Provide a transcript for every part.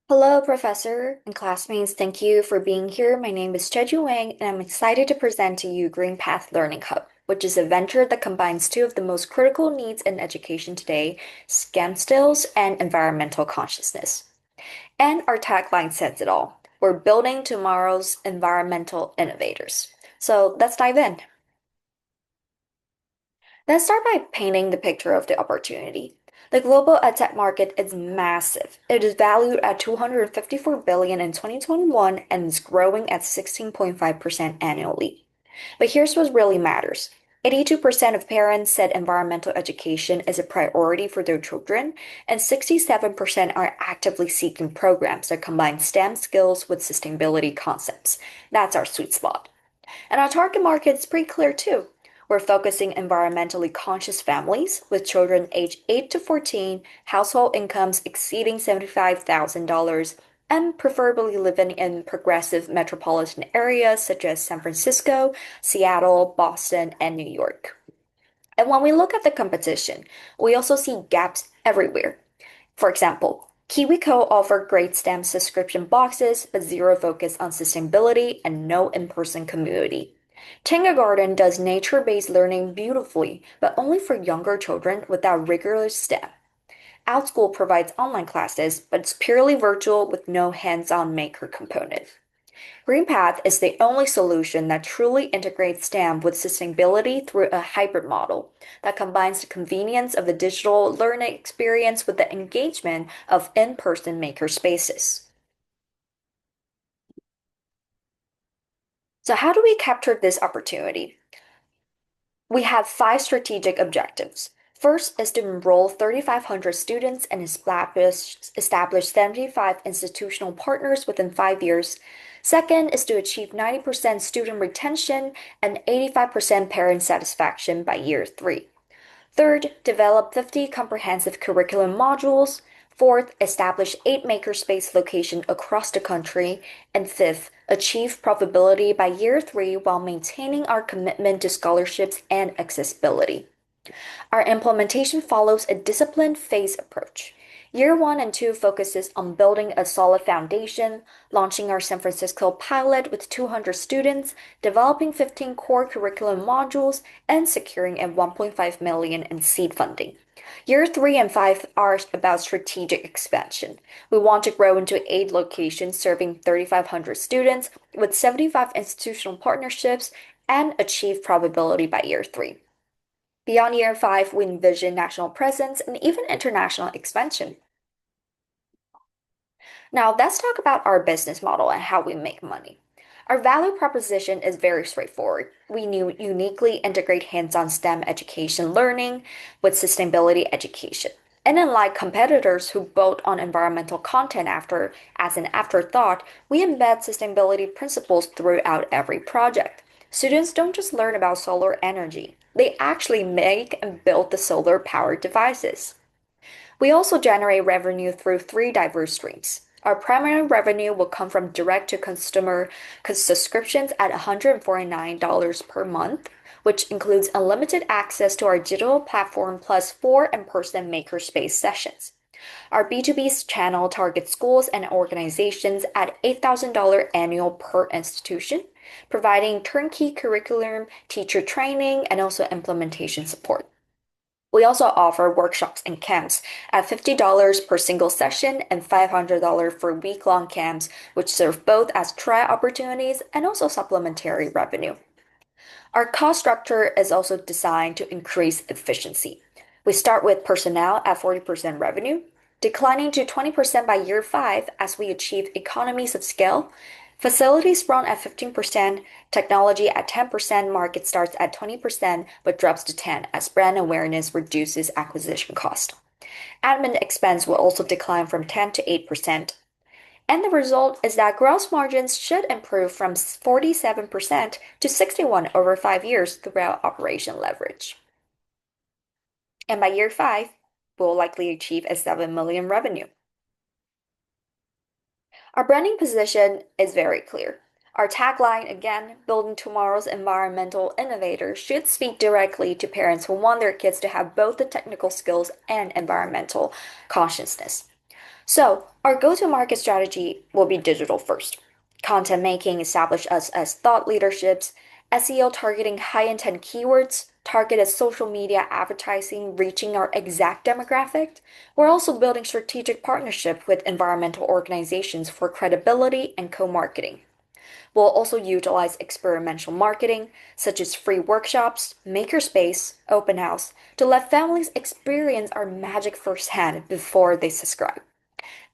Hello, Professor and classmates. Thank you for being here. My name is Chieh-Ju Wang, and I'm excited to present to you GreenPath Learning Hub, which is a venture that combines two of the most critical needs in education today, STEM skills and environmental consciousness. And our tagline says it all. We're building tomorrow's environmental innovators. So let's dive in. Let's start by painting the picture of the opportunity. The global edtech market is massive. It is valued at 254 billion in 2021 and is growing at 16.5% annually. But here's what really matters. 82% of parents said environmental education is a priority for their children, and 67% are actively seeking programs that combine STEM skills with sustainability concepts. That's our sweet spot. And our target market is pretty clear too. We're focusing environmentally conscious families with children aged 8 to 14, household incomes exceeding $75,000, and preferably living in progressive metropolitan areas such as San Francisco, Seattle, Boston, and New York. And when we look at the competition, we also see gaps everywhere. For example, KiwiCo offer great STEM subscription boxes, but zero focus on sustainability and no in-person community. Kindergarten does nature-based learning beautifully, but only for younger children without rigorous STEM. OutSchool provides online classes, but it's purely virtual with no hands-on maker component. GreenPath is the only solution that truly integrates STEM with sustainability through a hybrid model that combines the convenience of a digital learning experience with the engagement of in-person maker spaces. So how do we capture this opportunity? We have five strategic objectives. First is to enroll 3,500 students and establish 75 institutional partners within 5 years. Second is to achieve 90% student retention and 85% parent satisfaction by year three. Third, develop 50 comprehensive curriculum modules. Fourth, establish 8 makerspace locations across the country. And fifth, achieve profitability by year three while maintaining our commitment to scholarships and accessibility. Our implementation follows a disciplined phase approach. Year 1 and 2 focuses on building a solid foundation, launching our San Francisco pilot with 200 students, developing 15 core curriculum modules, and securing a 1.5 million in seed funding. Year 3 and 5 are about strategic expansion. We want to grow into 8 locations serving 3,500 students with 75 institutional partnerships and achieve probability by year 3. Beyond year 5, we envision national presence and even international expansion. Now, let's talk about our business model and how we make money. Our value proposition is very straightforward. We uniquely integrate hands-on STEM education learning with sustainability education. And unlike competitors who build on environmental content as an afterthought, we embed sustainability principles throughout every project. Students don't just learn about solar energy, they actually make and build the solar powered devices. We also generate revenue through three diverse streams. Our primary revenue will come from direct to customer subscriptions at $149 per month, which includes unlimited access to our digital platform plus 4 in-person makerspace sessions. Our B2B channel targets schools and organizations at $8,000 annual per institution, providing turnkey curriculum, teacher training, and also implementation support. We also offer workshops and camps at $50 per single session and $500 for week-long camps, which serve both as trial opportunities and also supplementary revenue. Our cost structure is also designed to increase efficiency. We start with personnel at 40% revenue, declining to 20% by year 5 as we achieve economies of scale. Facilities run at 15%, technology at 10%, market starts at 20%, but drops to 10 as brand awareness reduces acquisition cost. Admin expense will also decline from 10 to 8%. And the result is that gross margins should improve from 47% to 61 over 5 years throughout operation leverage. And by year 5, we'll likely achieve a 7 million revenue. Our branding position is very clear. Our tagline, again, building tomorrow's environmental innovators, should speak directly to parents who want their kids to have both the technical skills and environmental consciousness. So, our go-to-market strategy will be digital first. Content making establish us as thought leaderships, SEO targeting high-intent keywords, targeted social media advertising reaching our exact demographic. We're also building strategic partnership with environmental organizations for credibility and co-marketing. We'll also utilize experiential marketing, such as free workshops, makerspace, open house, to let families experience our magic firsthand before they subscribe.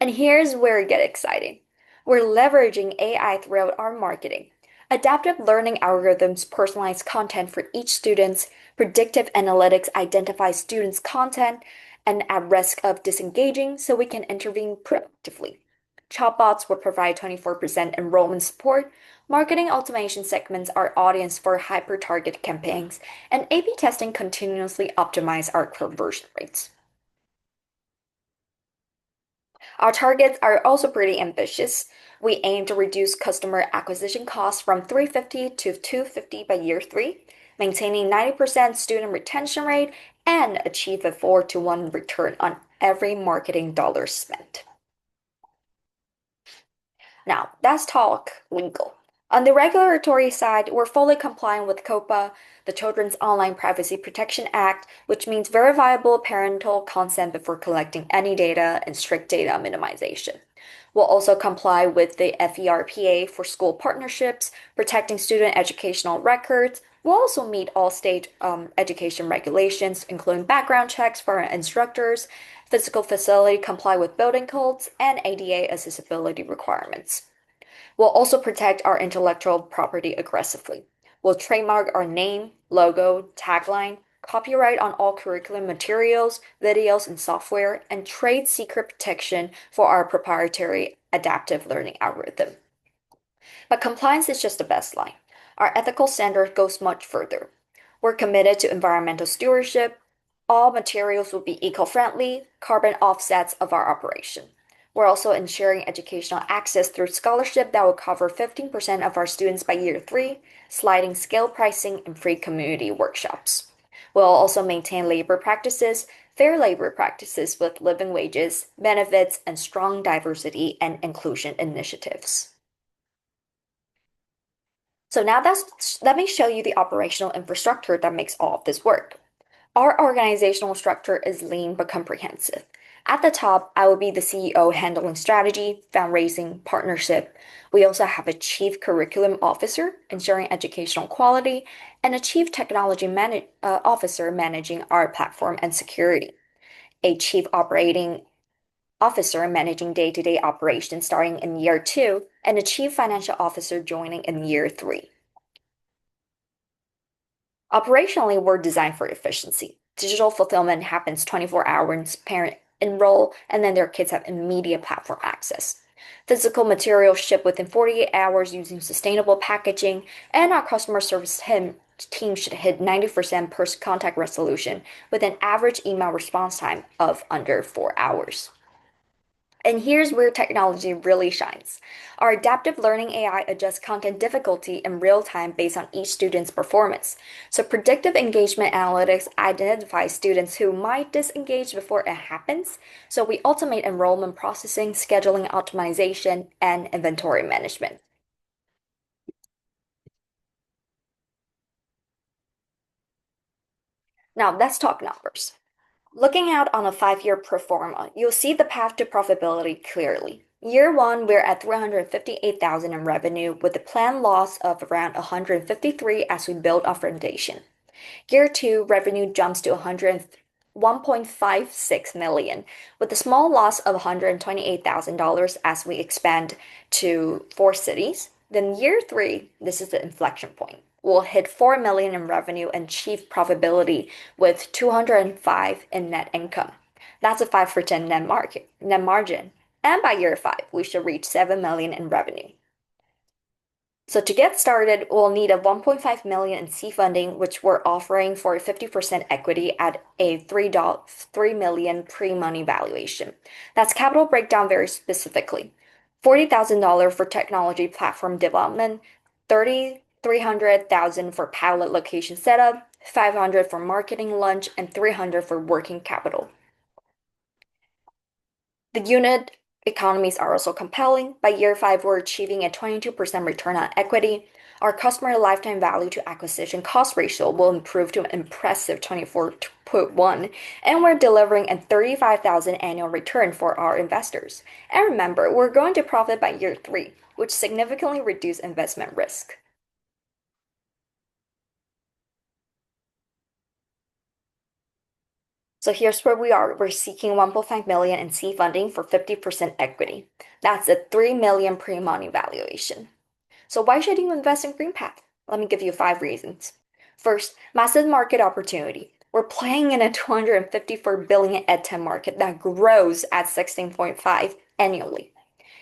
And here's where it gets exciting. We're leveraging AI throughout our marketing. Adaptive learning algorithms personalize content for each student. Predictive analytics identify students' content and at risk of disengaging so we can intervene proactively. Chatbots will provide 24% enrollment support. Marketing automation segments our audience for hyper-target campaigns, and A/B testing continuously optimize our conversion rates. Our targets are also pretty ambitious. We aim to reduce customer acquisition costs from 350 to 250 by year three, maintaining 90% student retention rate, and achieve a 4 to 1 return on every marketing dollar spent. Now, let's talk legal. On the regulatory side, we're fully compliant with COPPA, the Children's Online Privacy Protection Act, which means verifiable parental consent before collecting any data and strict data minimization. We'll also comply with the FERPA for school partnerships, protecting student educational records. We'll also meet all state education regulations, including background checks for our instructors, physical facility comply with building codes, and ADA accessibility requirements. We'll also protect our intellectual property aggressively. We'll trademark our name, logo, tagline, copyright on all curriculum materials, videos, and software, and trade secret protection for our proprietary adaptive learning algorithm. But compliance is just the best line. Our ethical standard goes much further. We're committed to environmental stewardship. All materials will be eco-friendly, carbon offsets of our operation. We're also ensuring educational access through scholarship that will cover 15% of our students by year three, sliding scale pricing, and free community workshops. We'll also maintain fair labor practices with living wages, benefits, and strong diversity and inclusion initiatives. So now let me show you the operational infrastructure that makes all of this work. Our organizational structure is lean but comprehensive. At the top, I will be the CEO handling strategy, fundraising, partnership. We also have a chief curriculum officer ensuring educational quality, and a chief technology officer managing our platform and security. A chief operating officer managing day-to-day operations starting in year two, and a chief financial officer joining in year three. Operationally, we're designed for efficiency. Digital fulfillment happens 24 hours, parent enroll, and then their kids have immediate platform access. Physical materials ship within 48 hours using sustainable packaging, and our customer service team should hit 90% per contact resolution with an average email response time of under 4 hours. And here's where technology really shines. Our adaptive learning AI adjusts content difficulty in real time based on each student's performance. So predictive engagement analytics identifies students who might disengage before it happens. So we automate enrollment processing, scheduling optimization, and inventory management. Now let's talk numbers. Looking out on a 5-year pro forma, you'll see the path to profitability clearly. Year one, we're at 358,000 in revenue with a planned loss of around 153 as we build our foundation. Year two, revenue jumps to 1.56 million with a small loss of $128,000 as we expand to 4 cities. Then year three, this is the inflection point. We'll hit 4 million in revenue and achieve profitability with 205 in net income. That's a 5% net margin. And by year five, we should reach 7 million in revenue. So to get started, we'll need a 1.5 million in seed funding, which we're offering for 50% equity at a 3 million pre-money valuation. That's capital breakdown very specifically. $40,000 for technology platform development, 300,000 for pilot location setup, 500 for marketing lunch, and 300 for working capital. The unit Economies are also compelling. By year five, we're achieving a 22% return on equity. Our customer lifetime value to acquisition cost ratio will improve to an impressive 24.1, and we're delivering a 35,000 annual return for our investors. And remember, we're going to profit by year three, which significantly reduce investment risk. So here's where we are. We're seeking 1.5 million in seed funding for 50% equity. That's a 3 million pre-money valuation. So why should you invest in GreenPath? Let me give you five reasons. First, massive market opportunity. We're playing in a 254 billion edtech market that grows at 16.5 annually.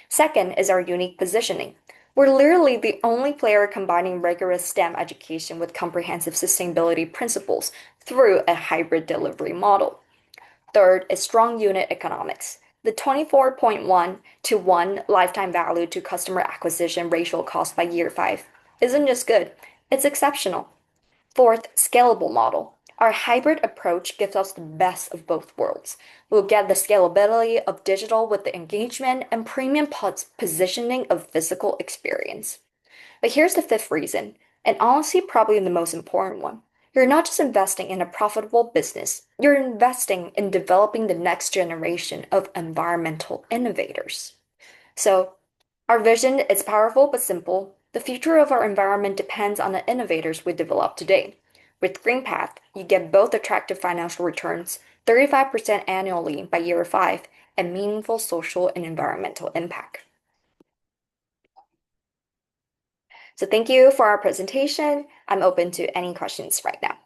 Second is our unique positioning. We're literally the only player combining rigorous STEM education with comprehensive sustainability principles through a hybrid delivery model. Third is strong unit economics. The 24.1 to 1 lifetime value to customer acquisition ratio cost by year 5 isn't just good, it's exceptional. Fourth, scalable model. Our hybrid approach gives us the best of both worlds. We'll get the scalability of digital with the engagement and premium positioning of physical experience. But here's the fifth reason, and honestly, probably the most important one. You're not just investing in a profitable business, you're investing in developing the next generation of environmental innovators. So, our vision is powerful but simple. The future of our environment depends on the innovators we develop today. With GreenPath, you get both attractive financial returns, 35% annually by year 5, and meaningful social and environmental impact. So thank you for our presentation. I'm open to any questions right now.